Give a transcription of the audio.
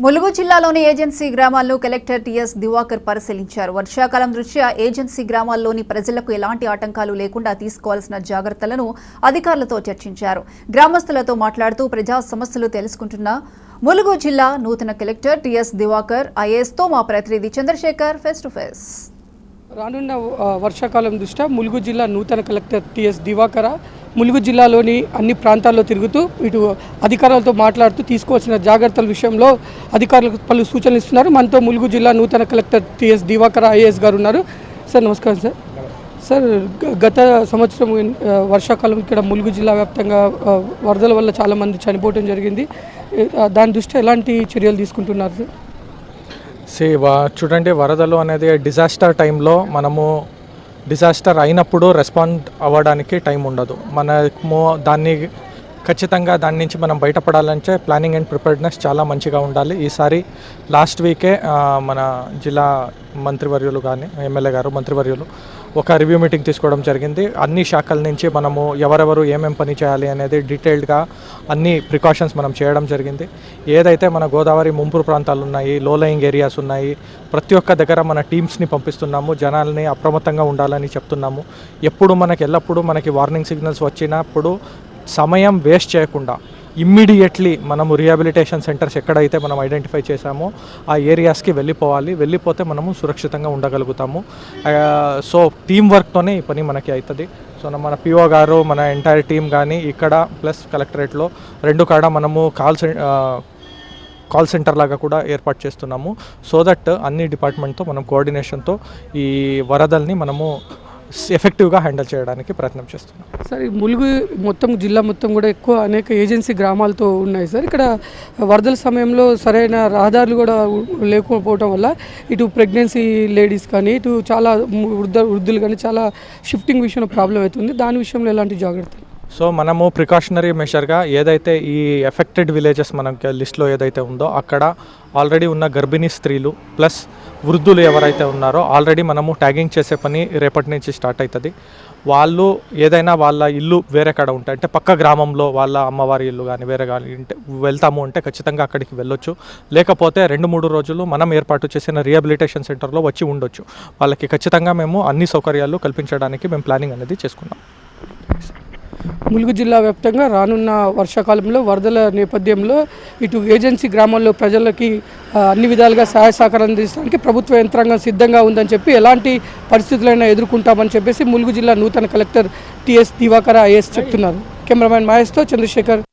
ములుగు జిల్లాలోని ఏజెన్సీ గ్రామాల్లో collector TS Diwakar పరిశీలించారు. వర్షాకాలం దృష్ట్యా ఏజెన్సీ గ్రామాల్లోని ప్రజలకు ఎలాంటి ఆటంకాలు లేకుండా తీసుకోవాల్సిన జాగ్రత్తలను అధికారులతో చర్చించారు. గ్రామస్తులతో మాట్లాడుతూ ప్రజా సమస్యలు తెలుసుకుంటున్న ములుగు జిల్లా నూతన కలెక్టర్ టీఎస్ దివాకర్ ఐఏఎస్తో మా ప్రతినిధి చంద్రశేఖర్ ఫేస్ టు ఫేస్. రానున్న వర్షాకాలం దృష్ట్యా ములుగు జిల్లా నూతన కలెక్టర్ టీఎస్ దివాకర్ ములుగు జిల్లాలోని అన్ని ప్రాంతాల్లో తిరుగుతూ ఇటు అధికారులతో మాట్లాడుతూ తీసుకోవాల్సిన జాగ్రత్తల విషయంలో అధికారులకు పలు సూచనలు ఇస్తున్నారు. మనతో ములుగు జిల్లా నూతన కలెక్టర్ టీఎస్ దివాకర్ ఐఏఎస్ గారు ఉన్నారు. సార్ నమస్కారం సార్. సార్ గత సంవత్సరం వర్షాకాలం ఇక్కడ ములుగు జిల్లా వ్యాప్తంగా వరదల వల్ల చాలామంది చనిపోవడం జరిగింది. దాని దృష్ట్యా ఎలాంటి చర్యలు తీసుకుంటున్నారు సార్? చూడండి, వరదలు అనేది డిజాస్టర్ టైంలో మనము డిజాస్టర్ అయినప్పుడు రెస్పాండ్ అవ్వడానికి టైం ఉండదు. మనము ఖచ్చితంగా దాని నుంచి మనం బయటపడాలంటే ప్లానింగ్ అండ్ ప్రిపేర్డ్నెస్ చాలా మంచిగా ఉండాలి. ఈసారి లాస్ట్ వీకే మన జిల్లా మంత్రివర్యులు కానీ ఎమ్మెల్యే గారు మంత్రివర్యులు ఒక రివ్యూ మీటింగ్ తీసుకోవడం జరిగింది. అన్ని శాఖల నుంచి మనము ఎవరెవరు ఏమేం పని చేయాలి అనేది డీటెయిల్డ్గా అన్ని ప్రికాషన్స్ మనం చేయడం జరిగింది. ఏదైతే మన గోదావరి ముంపు ప్రాంతాలు ఉన్నాయి, లో లయింగ్ ఏరియాస్ ఉన్నాయి, ప్రతి ఒక్క దగ్గర మన టీమ్స్ని పంపిస్తున్నాము. జనాల్ని అప్రమత్తంగా ఉండాలని చెప్తున్నాము. ఎల్లప్పుడూ మనకి వార్నింగ్ సిగ్నల్స్ వచ్చినప్పుడు సమయం వేస్ట్ చేయకుండా ఇమ్మీడియట్లీ మనము రిహాబిలిటేషన్ సెంటర్స్ ఎక్కడైతే మనం ఐడెంటిఫై చేశామో ఆ ఏరియాస్కి వెళ్ళిపోతే మనము సురక్షితంగా ఉండగలుగుతాము. సో టీం వర్క్తోనే ఈ పని మనకి అవుతుంది. సో మన పిఓ గారు, మన ఎంటైర్ టీం కానీ ఇక్కడ ప్లస్ కలెక్టరేట్లో రెండు కాడ మనము కాల్ సెంటర్ లాగా కూడా ఏర్పాటు చేస్తున్నాము. సో దట్ అన్ని డిపార్ట్మెంట్తో మనం కోఆర్డినేషన్తో ఈ వరదల్ని మనము ఎఫెక్టివ్గా హ్యాండిల్ చేయడానికి ప్రయత్నం చేస్తున్నాం. సార్ ఈ ములుగు జిల్లా మొత్తం కూడా అనేక ఏజెన్సీ గ్రామాలతో ఉన్నాయి సార్. ఇక్కడ వరదల సమయంలో సరైన రహదారులు కూడా లేకపోవడం వల్ల ఇటు ప్రెగ్నెన్సీ లేడీస్ కానీ ఇటు చాలా వృద్ధులు కానీ చాలా షిఫ్టింగ్ విషయంలో ప్రాబ్లం అవుతుంది. దాని విషయంలో ఎలాంటి జాగ్రత్తలు? సో మనము ప్రికాషనరీ మెషర్గా ఏదైతే ఈ ఎఫెక్టెడ్ విలేజెస్ మనకి లిస్ట్లో ఏదైతే ఉందో అక్కడ ఆల్రెడీ ఉన్న గర్భిణీ స్త్రీలు ప్లస్ వృద్ధులు ఎవరైతే ఉన్నారో ఆల్రెడీ మనము ట్యాగింగ్ చేసే పని రేపటి నుంచి స్టార్ట్ అవుతుంది. వాళ్ళు ఏదైనా వాళ్ళ ఇల్లు వేరే కాడ ఉంటాయి అంటే పక్క గ్రామంలో వాళ్ళ అమ్మవారి ఇల్లు కానీ వేరే కానీ వెళ్తాము అంటే ఖచ్చితంగా అక్కడికి వెళ్ళొచ్చు. లేకపోతే 2-3 రోజులు మనం ఏర్పాటు చేసిన రిహాబిలిటేషన్ సెంటర్లో వచ్చి ఉండొచ్చు. వాళ్ళకి ఖచ్చితంగా మేము అన్ని సౌకర్యాలు కల్పించడానికి మేము ప్లానింగ్ అనేది చేసుకున్నాం. ములుగు జిల్లా వ్యాప్తంగా రానున్న వర్షాకాలంలో వరదల నేపథ్యంలో ఇటు ఏజెన్సీ గ్రామాల్లో ప్రజలకి అన్ని విధాలుగా సహాయ సహకారం అందించడానికి ప్రభుత్వ యంత్రాంగం సిద్ధంగా ఉందని చెప్పి ఎలాంటి పరిస్థితులైనా ఎదుర్కొంటామని చెప్పేసి ములుగు జిల్లా నూతన కలెక్టర్ టీఎస్ దివాకర్ ఐఏఎస్ చెప్తున్నారు. కెమెరామ్యాన్ మహేష్తో చంద్రశేఖర్.